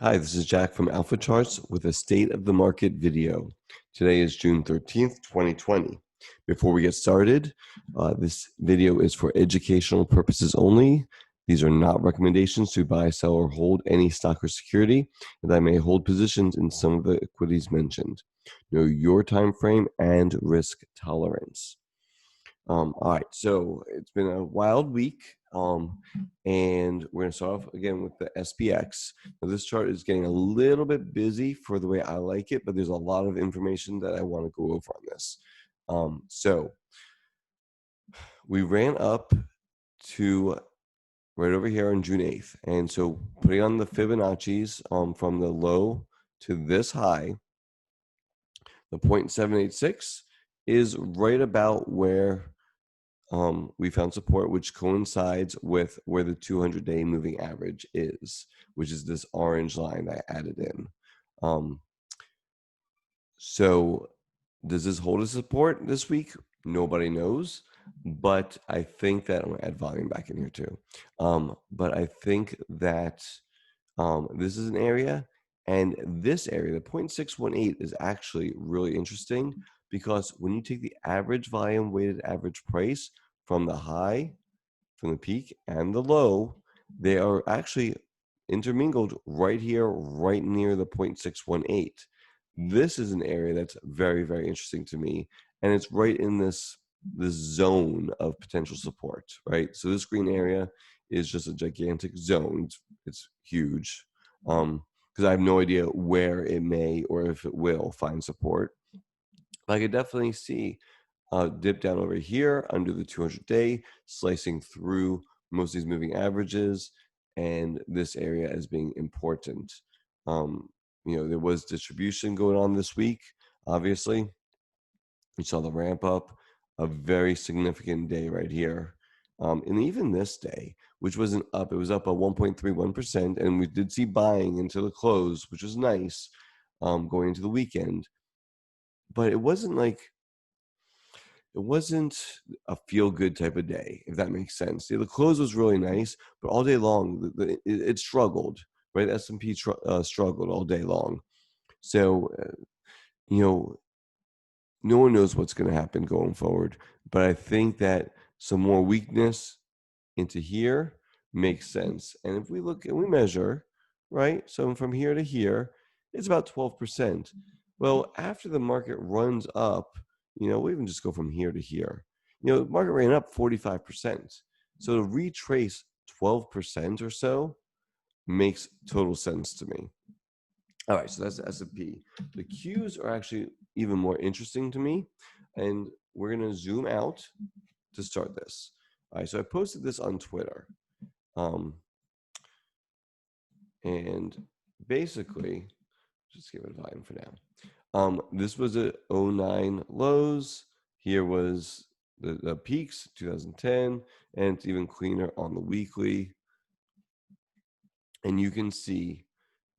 Hi, this is Jack from Alpha Charts with a State of the Market video. Today is June 13th, 2020. Before we get started, this video is for educational purposes only. These are not recommendations to buy, sell, or hold any stock or security, and I may hold positions in some of the equities mentioned. Know your time frame and risk tolerance. All right, so it's been a wild week, and we're going to start off again with the SPX. Now, this chart is getting a little bit busy for the way I like it, but there's a lot of information that I want to go over on this. So we ran up to right over here on June 8th, and so putting on the Fibonacci's from the low to this high, the 0.786 is right about where we found support, which coincides with where the 200-day moving average is, which is this orange line that I added in. So does this hold as support this week? Nobody knows, but I think that I'm going to add volume back in here too. But I think that this is an area, and this area, the 0.618, is actually really interesting because when you take the average volume weighted average price from the high, from the peak, and the low, they are actually intermingled right here, right near the 0.618. This is an area that's very, very interesting to me, and it's right in this zone of potential support, right? So this green area is just a gigantic zone. It's huge, because I have no idea where it may or if it will find support. But I could definitely see dip down over here under the 200-day, slicing through most of these moving averages, and this area as being important. There was distribution going on this week, obviously. We saw the ramp up, a very significant day right here. And even this day, which wasn't up, it was up at 1.31%, and we did see buying into the close, which was nice, going into the weekend. But it wasn't a feel-good type of day, if that makes sense. The close was really nice, but all day long, it struggled, right? S&P struggled all day long. So, no one knows what's going to happen going forward, but I think that some more weakness into here makes sense. And if we look and we measure, right? So from here to here, it's about 12%. Well, after the market runs up, we even just go from here to here. The market ran up 45%. So to retrace 12% or so makes total sense to me. All right, so that's the S&P. The Qs are actually even more interesting to me, and we're going to zoom out to start this. All right, so I posted this on Twitter, and basically, just give it volume for now. This was a 09 lows. Here was the peaks, 2010, and it's even cleaner on the weekly. And you can see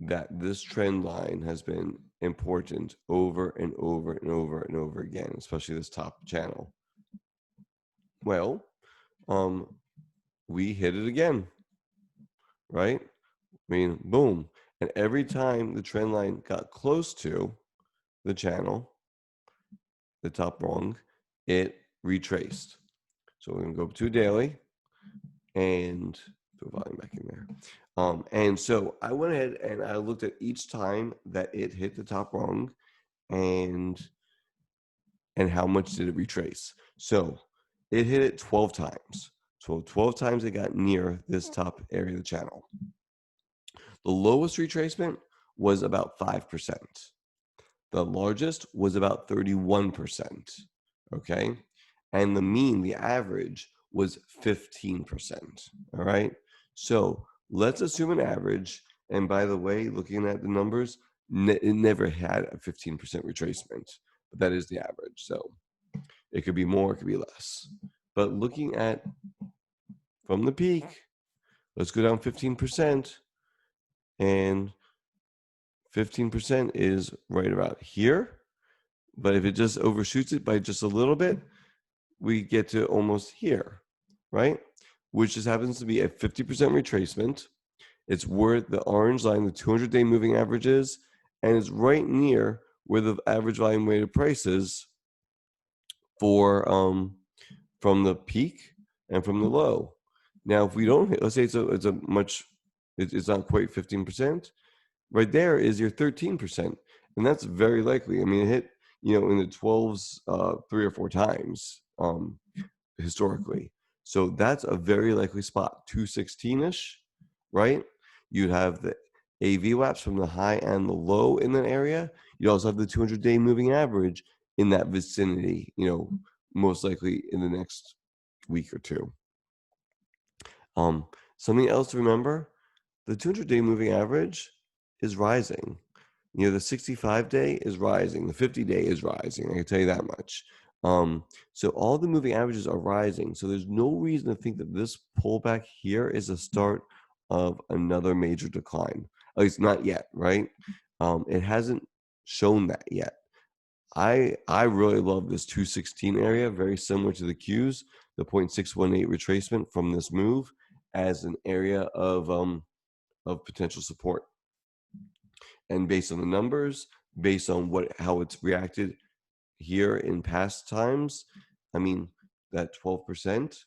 that this trend line has been important over and over and over and over again, especially this top channel. Well, we hit it again, right? Boom. And every time the trend line got close to the channel, the top rung, it retraced. So we're going to go to daily and put volume back in there. And so I went ahead and I looked at each time that it hit the top rung and how much did it retrace. So it hit it 12 times. So 12 times it got near this top area of the channel. The lowest retracement was about 5%. The largest was about 31%. Okay. And the mean, the average, was 15%. All right. So let's assume an average. And by the way, looking at the numbers, it never had a 15% retracement, but that is the average. So it could be more, it could be less. But looking at from the peak, let's go down 15%. And 15% is right about here. But if it just overshoots it by just a little bit, we get to almost here, right? Which just happens to be a 50% retracement. It's where the orange line, the 200-day moving average is, and it's right near where the average volume weighted price is for from the peak and from the low. Now, if we don't hit, let's say it's not quite 15%. Right there is your 13%, and that's very likely. I mean, it hit in the 12s 3 or 4 times historically. So that's a very likely spot, 216-ish, right? You'd have the AV WAPs from the high and the low in that area. You also have the 200-day moving average in that vicinity, most likely in the next week or two. Something else to remember, the 200-day moving average is rising. The 65-day is rising. The 50-day is rising. I can tell you that much. So all the moving averages are rising. So there's no reason to think that this pullback here is a start of another major decline. At least not yet, right? It hasn't shown that yet. I really love this 216 area, very similar to the Qs, the 0.618 retracement from this move as an area of potential support. And based on the numbers, based on how it's reacted here in past times, I mean, that 12%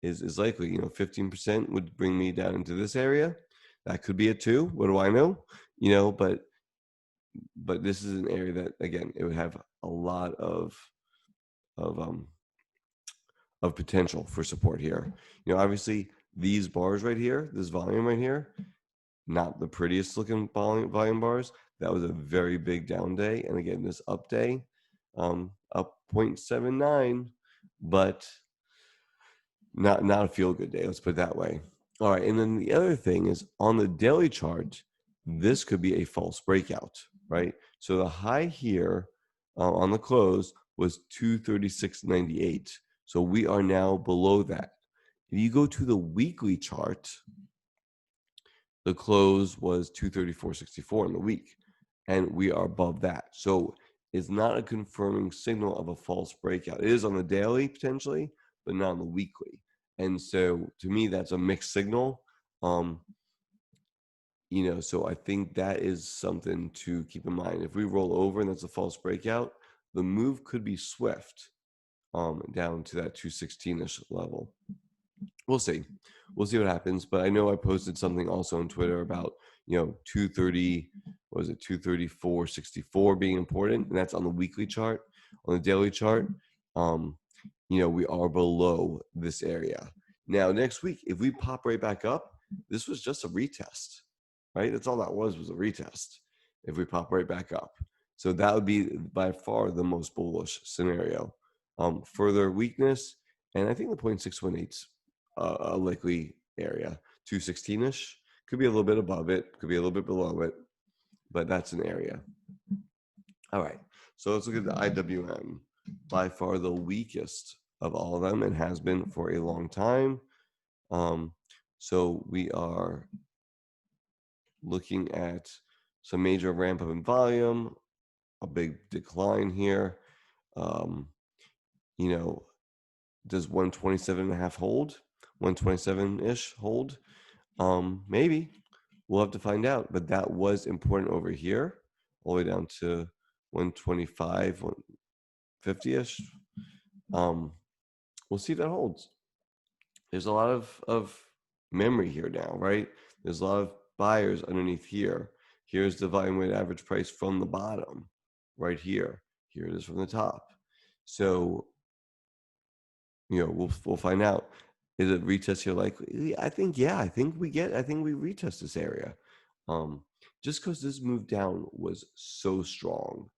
is likely. 15% would bring me down into this area. That could be a 2. What do I know? But this is an area that, again, it would have a lot of potential for support here. Obviously these bars right here, this volume right here, not the prettiest looking volume bars. That was a very big down day, and again, this up day, up 0.79, but not a feel good day. Let's put it that way. All right, and then the other thing is on the daily chart, this could be a false breakout, right? So the high here on the close was 236.98. So we are now below that. If you go to the weekly chart, the close was 234.64 in the week, and we are above that. So it's not a confirming signal of a false breakout. It is on the daily potentially, but not on the weekly. And so to me, that's a mixed signal. So I think that is something to keep in mind. If we roll over and that's a false breakout, the move could be swift down to that 216-ish level. We'll see what happens. But I know I posted something also on Twitter about 234.64 being important, and that's on the weekly chart. On the daily chart, we are below this area. Now next week, if we pop right back up, this was just a retest, right? That's all that was a retest. If we pop right back up, so that would be by far the most bullish scenario. Further weakness, and I think the 0.618's a likely area. 216-ish, could be a little bit above it, could be a little bit below it, but that's an area. All right, so let's look at the IWM. By far the weakest of all of them, and has been for a long time. So we are looking at some major ramp up in volume, a big decline here. Does 127.5 hold? 127-ish hold? Maybe. We'll have to find out. But that was important over here, all the way down to 125, 150-ish. We'll see if that holds. There's a lot of memory here now, right? There's a lot of buyers underneath here. Here's the volume weighted average price from the bottom, right here. Here it is from the top. So we'll find out. Is it retest here likely? I think we retest this area. Just because this move down was so strong.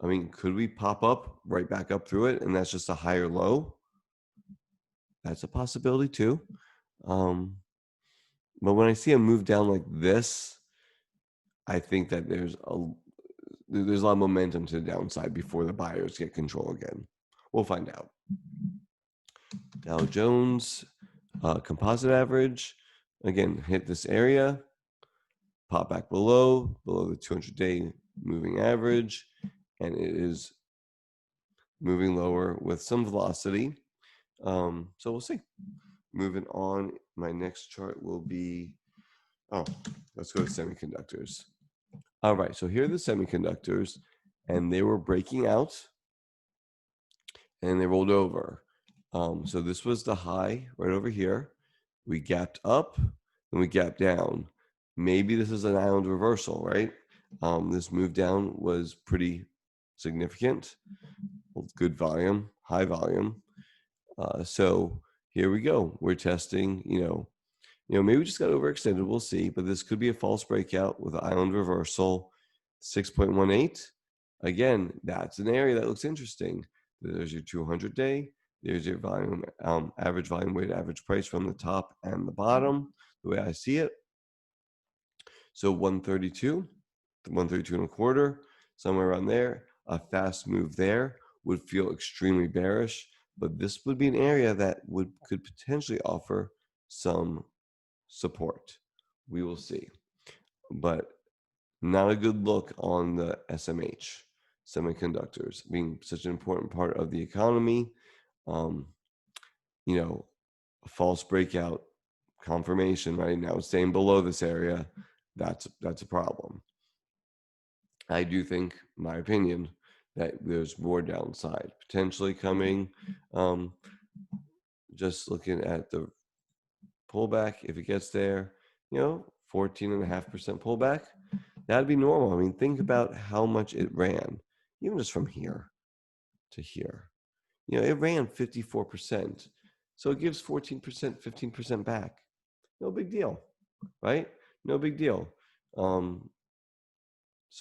I mean, could we pop up right back up through it, and that's just a higher low? That's a possibility too. But when I see a move down like this, I think that there's a lot of momentum to the downside before the buyers get control again. We'll find out. Dow Jones composite average, again, hit this area, pop back below the 200-day moving average, and it is moving lower with some velocity. So we'll see. Moving on, my next chart will be Oh, let's go to semiconductors. All right, so here are the semiconductors, and they were breaking out, and they rolled over. So this was the high right over here. We gapped up, and we gapped down. Maybe this is an island reversal, right? This move down was pretty significant. Good volume, high volume. So here we go. We're testing, maybe we just got overextended. We'll see, but this could be a false breakout with an island reversal. 6.18. Again, that's an area that looks interesting. There's your 200-day. There's your volume, average volume weighted average price from the top and the bottom, the way I see it. So 132, 132 and a quarter, somewhere around there. A fast move there would feel extremely bearish, but this would be an area that could potentially offer some support. We will see, but not a good look on the SMH, semiconductors being such an important part of the economy. A false breakout confirmation right now, staying below this area, that's a problem. I do think, my opinion, that there's more downside potentially coming. Just looking at the pullback, if it gets there, 14.5% pullback, that'd be normal. I mean, think about how much it ran, even just from here to here. It ran 54%. So it gives 14%, 15% back. No big deal, right? No big deal. So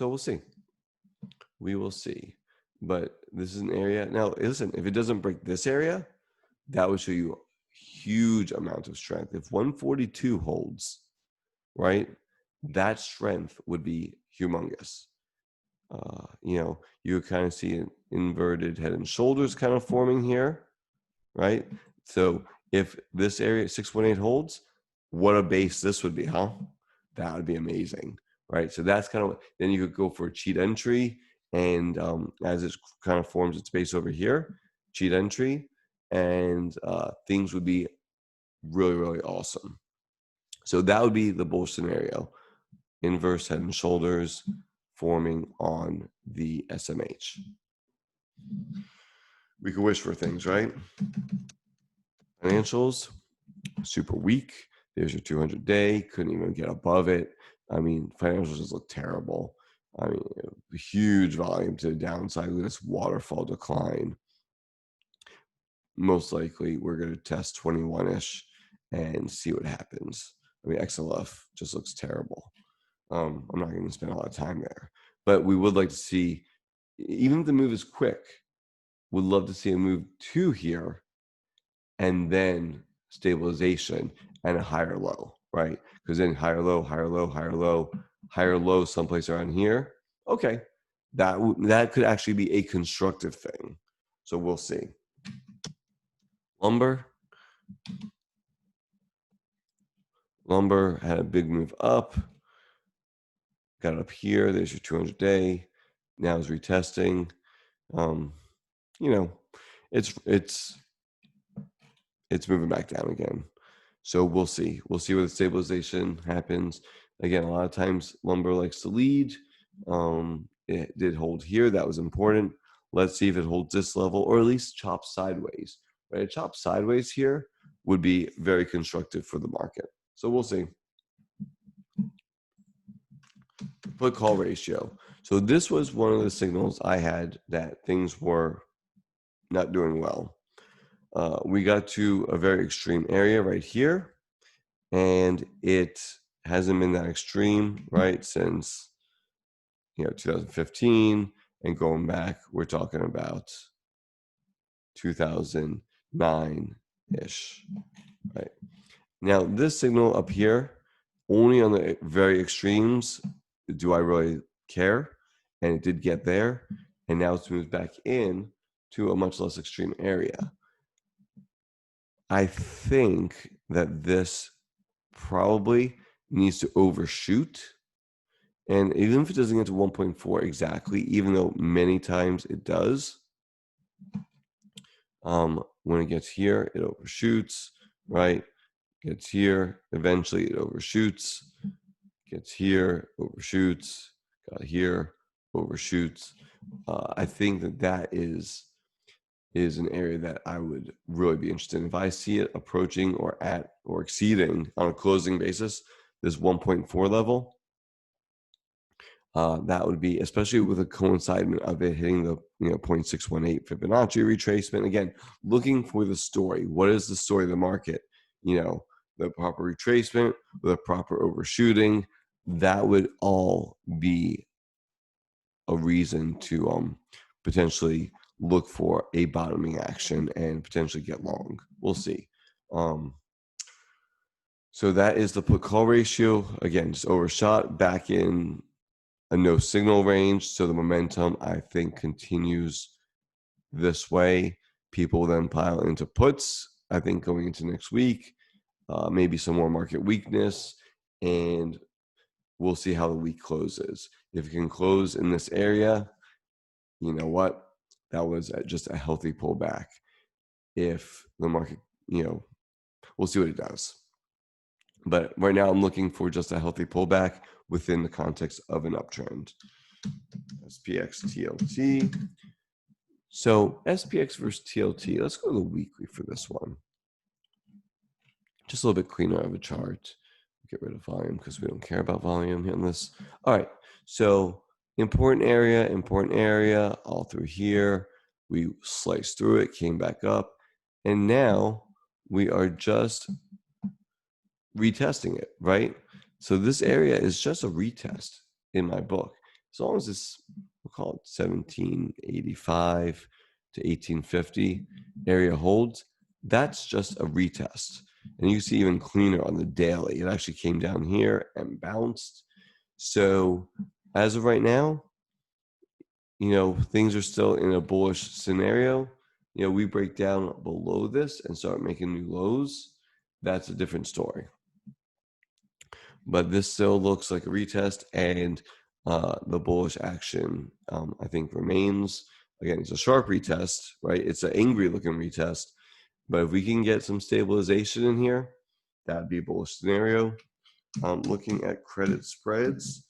we'll see. We will see. But this is an area. Now, listen, if it doesn't break this area, that would show you a huge amount of strength. If 142 holds, right, that strength would be humongous. You kind of see an inverted head and shoulders kind of forming here, right? So if this area 618 holds, what a base this would be, huh? That would be amazing, right? So that's kind of, then you could go for a cheat entry, and as it kind of forms its base over here, cheat entry, and things would be really, really awesome. So that would be the bull scenario. Inverse head and shoulders forming on the SMH. We could wish for things, right? Financials, super weak. There's your 200-day, couldn't even get above it. I mean, financials just look terrible. I mean, huge volume to the downside with this waterfall decline. Most likely, we're going to test 21-ish and see what happens. I mean, XLF just looks terrible. I'm not going to spend a lot of time there, but we would like to see, even if the move is quick, would love to see a move to here and then stabilization and a higher low, right? Because then higher low, higher low, higher low, higher low someplace around here. Okay, that could actually be a constructive thing. So we'll see. Lumber had a big move up. Got up here. There's your 200-day. Now is retesting. It's moving back down again. So we'll see. We'll see where the stabilization happens. Again, a lot of times lumber likes to lead. It did hold here. That was important. Let's see if it holds this level, or at least chops sideways. Right? A chop sideways here would be very constructive for the market. So we'll see. Put call ratio. So this was one of the signals I had that things were not doing well. We got to a very extreme area right here, and it hasn't been that extreme, right, since 2015, and going back, we're talking about 2009-ish, right? Now, this signal up here, only on the very extremes do I really care, and it did get there, and now it's moved back in to a much less extreme area. I think that this probably needs to overshoot. And even if it doesn't get to 1.4 exactly, even though many times it does, when it gets here, it overshoots, right? gets here, eventually it overshoots, gets here, overshoots, got here, overshoots. I think that is an area that I would really be interested in. If I see it approaching or at or exceeding on a closing basis this 1.4 level, that would be, especially with a coincidence of it hitting the 0.618 Fibonacci retracement. Again, looking for the story. What is the story of the market? The proper retracement, the proper overshooting. That would all be a reason to potentially look for a bottoming action and potentially get long. We'll see. So that is the put call ratio. Again, just overshot back in a no signal range. So the momentum, I think, continues this way. People then pile into puts, I think, going into next week. Maybe some more market weakness, and we'll see how the week closes. If it can close in this area, you know what? That was just a healthy pullback. If the market, we'll see what it does. But right now, I'm looking for just a healthy pullback within the context of an uptrend. SPX TLT. So SPX versus TLT. Let's go to the weekly for this one. Just a little bit cleaner of a chart. Get rid of volume because we don't care about volume in this. All right. So important area, all through here. We sliced through it, came back up, and now we are just retesting it, right? So this area is just a retest in my book. As long as it's, we'll call it 1785 to 1850 area holds, that's just a retest. And you see even cleaner on the daily. It actually came down here and bounced. So as of right now, things are still in a bullish scenario. We break down below this and start making new lows. That's a different story. But this still looks like a retest, and the bullish action, I think, remains. Again, it's a sharp retest, right? It's an angry looking retest. But if we can get some stabilization in here, that'd be a bullish scenario. Looking at credit spreads,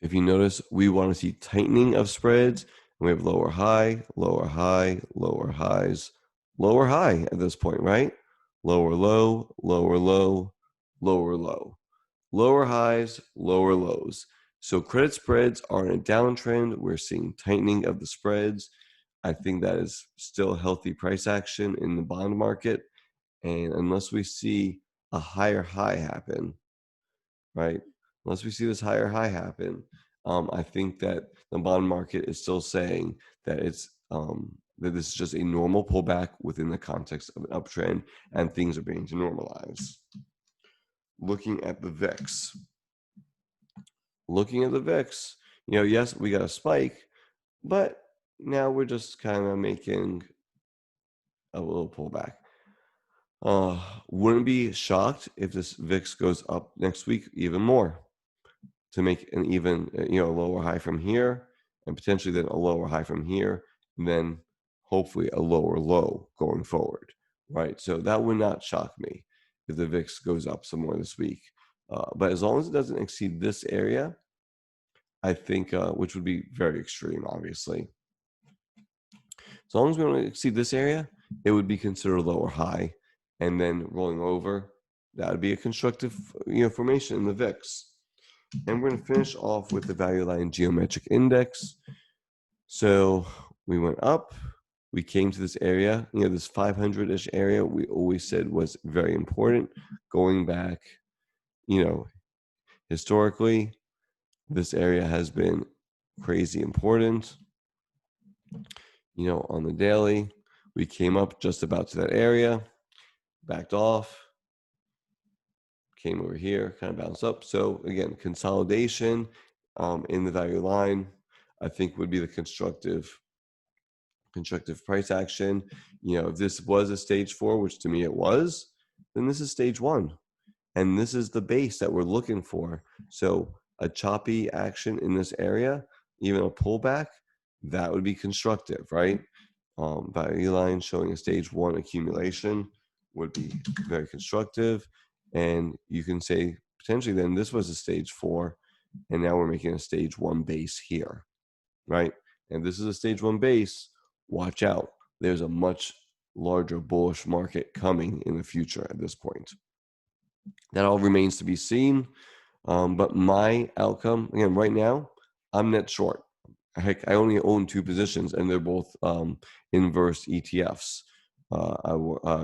if you notice, we want to see tightening of spreads. We have lower high, lower high, lower highs, lower high at this point, right? Lower low, lower low, lower low. Lower highs, lower lows. So credit spreads are in a downtrend. We're seeing tightening of the spreads. I think that is still healthy price action in the bond market. And unless we see a higher high happen, right? Unless we see this higher high happen, I think that the bond market is still saying that it's that this is just a normal pullback within the context of an uptrend, and things are beginning to normalize. Looking at the VIX. Yes, we got a spike, but now we're just kind of making a little pullback. Wouldn't be shocked if this VIX goes up next week even more to make an even, lower high from here, and potentially then a lower high from here, and then hopefully a lower low going forward, right? So that would not shock me if the VIX goes up some more this week. But as long as it doesn't exceed this area, I think, which would be very extreme, obviously. As long as we don't exceed this area, it would be considered a lower high, and then rolling over, that would be a constructive, formation in the VIX. And we're going to finish off with the value line geometric index. So we went up, we came to this area, this 500-ish area we always said was very important. Going back, historically, this area has been crazy important. On the daily, we came up just about to that area, backed off, came over here, kind of bounced up. So again, consolidation in the value line, I think, would be the constructive price action. If this was a stage 4, which to me it was, then this is stage 1. And this is the base that we're looking for. So a choppy action in this area, even a pullback, that would be constructive, right? Value line showing a stage 1 accumulation. would be very constructive. And you can say potentially then this was a stage 4, and now we're making a stage 1 base here, right? And this is a stage 1 base. Watch out. There's a much larger bullish market coming in the future at this point. That all remains to be seen. But my outcome, again, right now, I'm net short. Heck, I only own 2 positions, and they're both inverse ETFs.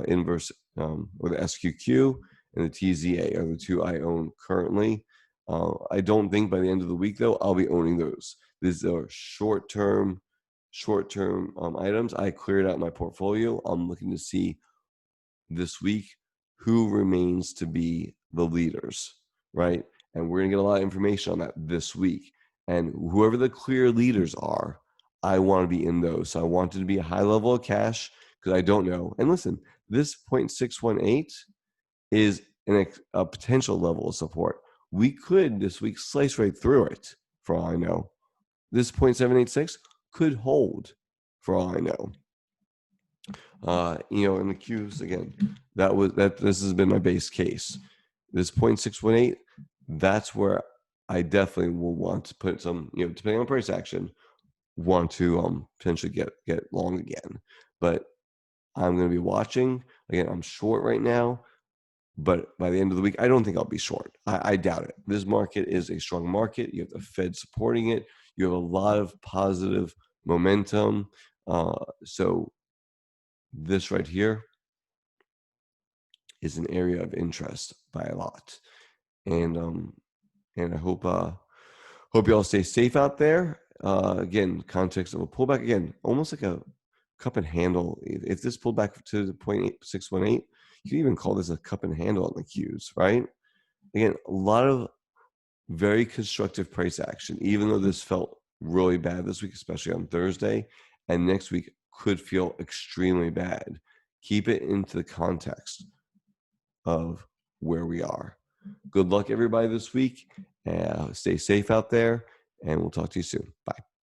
Inverse or the SQQ and the TZA are the 2 I own currently. I don't think by the end of the week, though, I'll be owning those. These are short-term items. I cleared out my portfolio. I'm looking to see this week who remains to be the leaders, right? And we're going to get a lot of information on that this week. And whoever the clear leaders are, I want to be in those. So I want it to be a high level of cash because I don't know. And listen, this 0.618 is a potential level of support. We could this week slice right through it for all I know. This 0.786 could hold for all I know. In the Qs again, this has been my base case. This 0.618, that's where I definitely will want to put some, depending on price action, want to potentially get long again. But I'm going to be watching. Again, I'm short right now, but by the end of the week, I don't think I'll be short. I doubt it. This market is a strong market. You have the Fed supporting it. You have a lot of positive momentum. So this right here is an area of interest by a lot, and I hope you all stay safe out there. Again, context of a pullback, again, almost like a cup and handle. If this pulled back to the 0.618, you can even call this a cup and handle on the Qs, right? Again, a lot of very constructive price action, even though this felt really bad this week, especially on Thursday, and next week could feel extremely bad. Keep it into the context of where we are. Good luck, everybody, this week. Stay safe out there, and we'll talk to you soon. Bye.